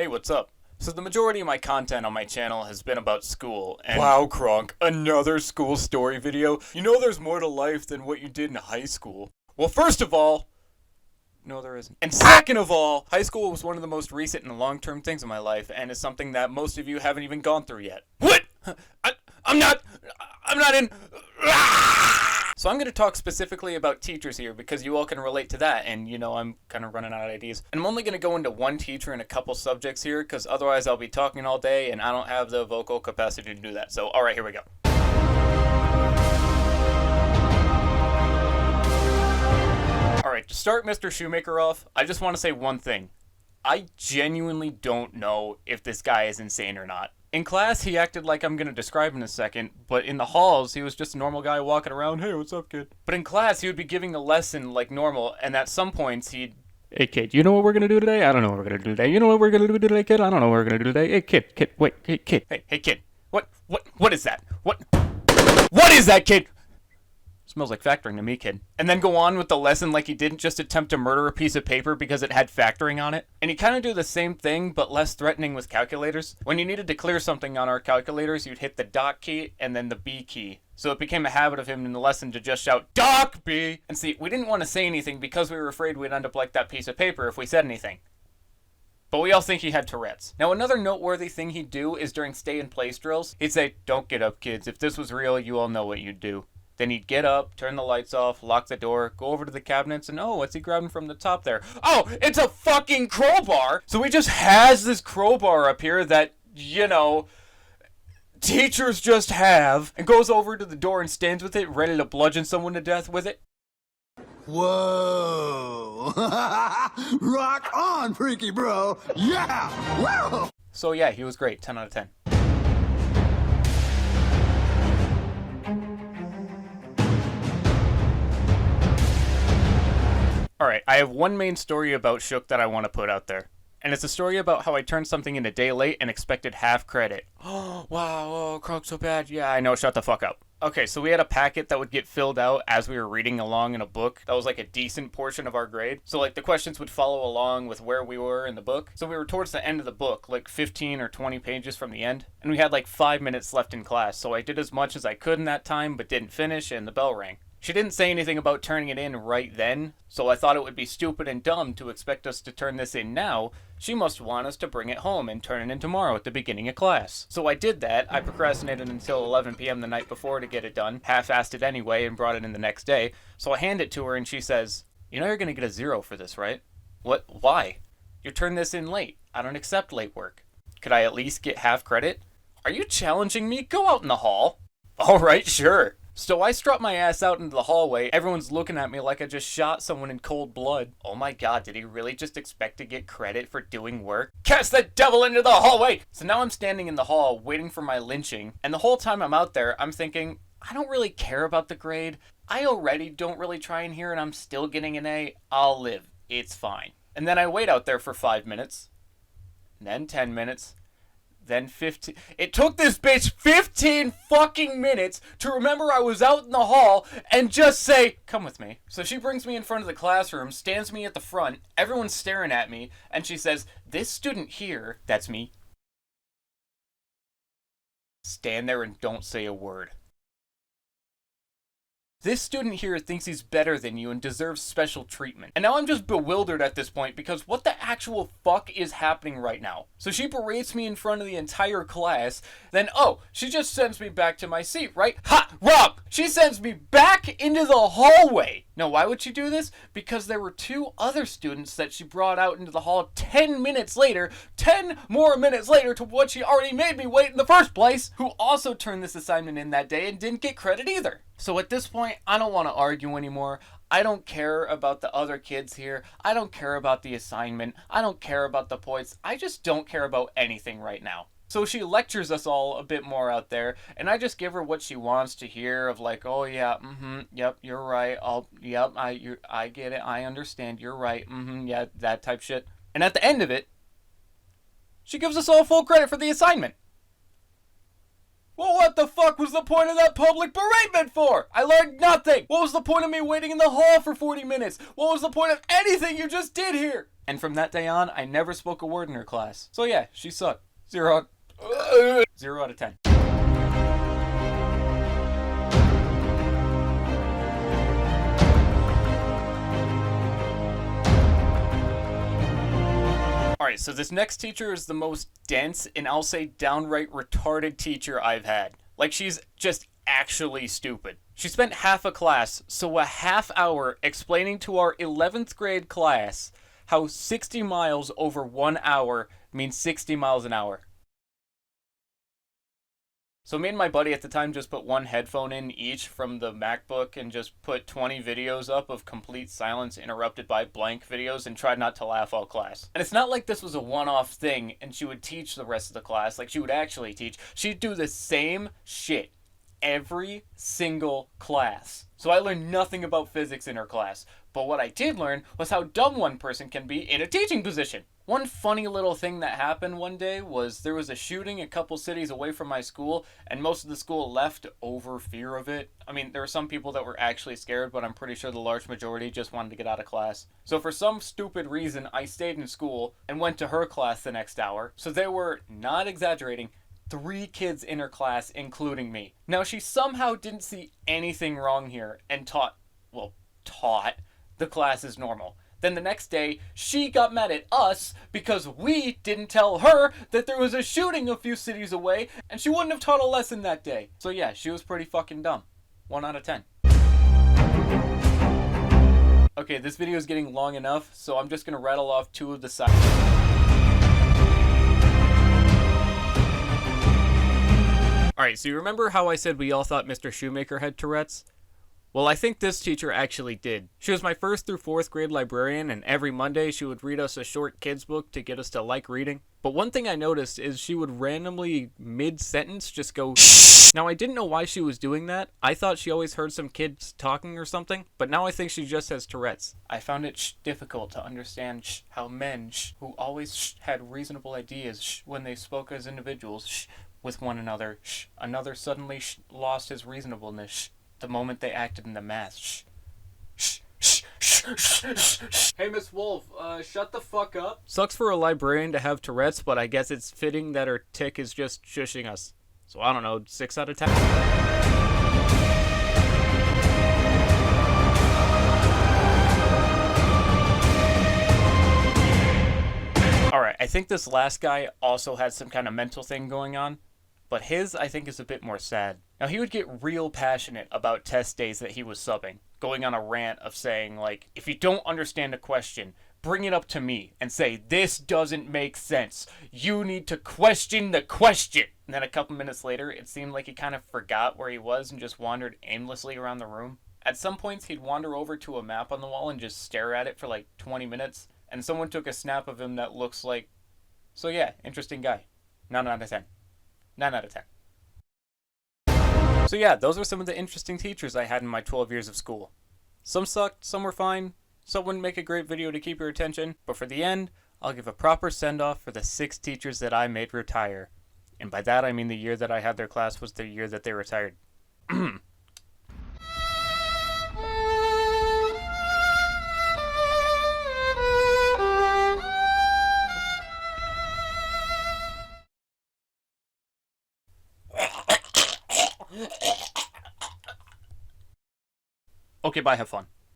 Hey, what's up? So the majority of my content on my channel has been about school, and wow, Kronk, another school story video? You know there's more to life than what you did in high school. Well, first of all, no there isn't. And second of all, high school was one of the most recent and long-term things in my life, and is something that most of you haven't even gone through yet. What? I'm not in... So I'm going to talk specifically about teachers here because you all can relate to that, and you know I'm kind of running out of ideas. And I'm only going to go into one teacher and a couple subjects here because otherwise I'll be talking all day and I don't have the vocal capacity to do that. So alright, here we go. Alright, to start Mr. Shoemaker off, I just want to say one thing. I genuinely don't know if this guy is insane or not. In class, he acted like I'm going to describe in a second, but in the halls, he was just a normal guy walking around, hey, what's up, kid? But in class, he would be giving a lesson like normal, and at some points, he'd... Hey, kid, you know what we're going to do today? I don't know what we're going to do today. You know what we're going to do today, kid? I don't know what we're going to do today. Hey, kid, wait, hey, kid. Hey, kid, what is that? What is that, kid? Smells like factoring to me, kid. And then go on with the lesson like he didn't just attempt to murder a piece of paper because it had factoring on it. And he kind of do the same thing, but less threatening with calculators. When you needed to clear something on our calculators, you'd hit the dot key and then the B key. So it became a habit of him in the lesson to just shout, Doc B! And see, we didn't want to say anything because we were afraid we'd end up like that piece of paper if we said anything. But we all think he had Tourette's. Now, another noteworthy thing he'd do is during stay-in-place drills, he'd say, don't get up, kids. If this was real, you all know what you'd do. Then he'd get up, turn the lights off, lock the door, go over to the cabinets, and oh, what's he grabbing from the top there? Oh, it's a fucking crowbar! So he just has this crowbar up here that, you know, teachers just have, and goes over to the door and stands with it, ready to bludgeon someone to death with it. Whoa! Rock on, freaky bro! Yeah! Whoa! So yeah, he was great, 10 out of 10. Alright, I have one main story about Shook that I want to put out there. And it's a story about how I turned something in a day late and expected half credit. Oh, wow, oh, Croc so bad. Yeah, I know, shut the fuck up. Okay, so we had a packet that would get filled out as we were reading along in a book. That was like a decent portion of our grade. So like the questions would follow along with where we were in the book. So we were towards the end of the book, like 15 or 20 pages from the end. And we had like 5 minutes left in class. So I did as much as I could in that time, but didn't finish, and the bell rang. She didn't say anything about turning it in right then, so I thought it would be stupid and dumb to expect us to turn this in now. She must want us to bring it home and turn it in tomorrow at the beginning of class. So I did that. I procrastinated until 11 p.m. the night before to get it done, half-assed it anyway, and brought it in the next day. So I hand it to her and she says, you know you're gonna get a 0 for this, right? What? Why? You turned this in late. I don't accept late work. Could I at least get half credit? Are you challenging me? Go out in the hall. Alright, sure. So I strut my ass out into the hallway. Everyone's looking at me like I just shot someone in cold blood. Oh my god, did he really just expect to get credit for doing work? Cast the devil into the hallway! So now I'm standing in the hall waiting for my lynching. And the whole time I'm out there, I'm thinking, I don't really care about the grade. I already don't really try in here and I'm still getting an A. I'll live. It's fine. And then I wait out there for 5 minutes. Then 10 minutes. Then 15. It took this bitch 15 fucking minutes to remember I was out in the hall and just say, come with me. So she brings me in front of the classroom, stands me at the front, everyone's staring at me, and she says, this student here, that's me, stand there and don't say a word. This student here thinks he's better than you and deserves special treatment. And now I'm just bewildered at this point because what the actual fuck is happening right now? So she berates me in front of the entire class, then oh, she just sends me back to my seat, right? Ha! Wrong! She sends me back into the hallway! Now why would she do this? Because there were 2 other students that she brought out into the hall 10 minutes later, 10 more minutes later to what she already made me wait in the first place, who also turned this assignment in that day and didn't get credit either. So at this point, I don't want to argue anymore. I don't care about the other kids here. I don't care about the assignment. I don't care about the points. I just don't care about anything right now. So she lectures us all a bit more out there, and I just give her what she wants to hear of like, oh yeah, yep, you're right, I get it, I understand, you're right, yeah, that type shit. And at the end of it, she gives us all full credit for the assignment. Well, what the fuck was the point of that public beratement for? I learned nothing. What was the point of me waiting in the hall for 40 minutes? What was the point of anything you just did here? And from that day on, I never spoke a word in her class. So yeah, she sucked. 0 out of 10. Alright, so this next teacher is the most dense and I'll say downright retarded teacher I've had. Like, she's just actually stupid. She spent half a class, so a half hour, explaining to our 11th grade class how 60 miles over 1 hour means 60 miles an hour. So me and my buddy at the time just put one headphone in each from the MacBook and just put 20 videos up of complete silence interrupted by blank videos and tried not to laugh all class. And it's not like this was a one-off thing and she would teach the rest of the class, like she would actually teach. She'd do the same shit every single class. So I learned nothing about physics in her class, but what I did learn was how dumb one person can be in a teaching position. One funny little thing that happened one day was there was a shooting a couple cities away from my school, and most of the school left over fear of it. I mean, there were some people that were actually scared, but I'm pretty sure the large majority just wanted to get out of class. So for some stupid reason, I stayed in school and went to her class the next hour. So there were, not exaggerating, 3 kids in her class, including me. Now, she somehow didn't see anything wrong here and taught the class as normal. Then the next day, she got mad at us because we didn't tell her that there was a shooting a few cities away, and she wouldn't have taught a lesson that day. So yeah, she was pretty fucking dumb. 1 out of 10. Okay, this video is getting long enough, so I'm just gonna rattle off 2 of the sides. Alright, so you remember how I said we all thought Mr. Shoemaker had Tourette's? Well, I think this teacher actually did. She was my 1st through 4th grade librarian, and every Monday she would read us a short kids book to get us to like reading. But one thing I noticed is she would randomly, mid-sentence, just go shh. Now, I didn't know why she was doing that. I thought she always heard some kids talking or something, but now I think she just has Tourette's. I found it difficult to understand how men who always had reasonable ideas when they spoke as individuals with one another, another suddenly lost his reasonableness the moment they acted in the mass. Hey, Miss Wolffe, shut the fuck up. Sucks for a librarian to have Tourette's, but I guess it's fitting that her tick is just shushing us. So I don't know, 6 out of 10. Alright, I think this last guy also had some kind of mental thing going on. But his, I think, is a bit more sad. Now, he would get real passionate about test days that he was subbing, going on a rant of saying, like, if you don't understand a question, bring it up to me and say, this doesn't make sense. You need to question the question. And then a couple minutes later, it seemed like he kind of forgot where he was and just wandered aimlessly around the room. At some points, he'd wander over to a map on the wall and just stare at it for like 20 minutes. And someone took a snap of him that looks like... So yeah, interesting guy. 9 out of 10. 9 out of 10. So yeah, those are some of the interesting teachers I had in my 12 years of school. Some sucked, some were fine, some wouldn't make a great video to keep your attention, but for the end, I'll give a proper send-off for the 6 teachers that I made retire. And by that I mean the year that I had their class was the year that they retired. Okay, bye, have fun.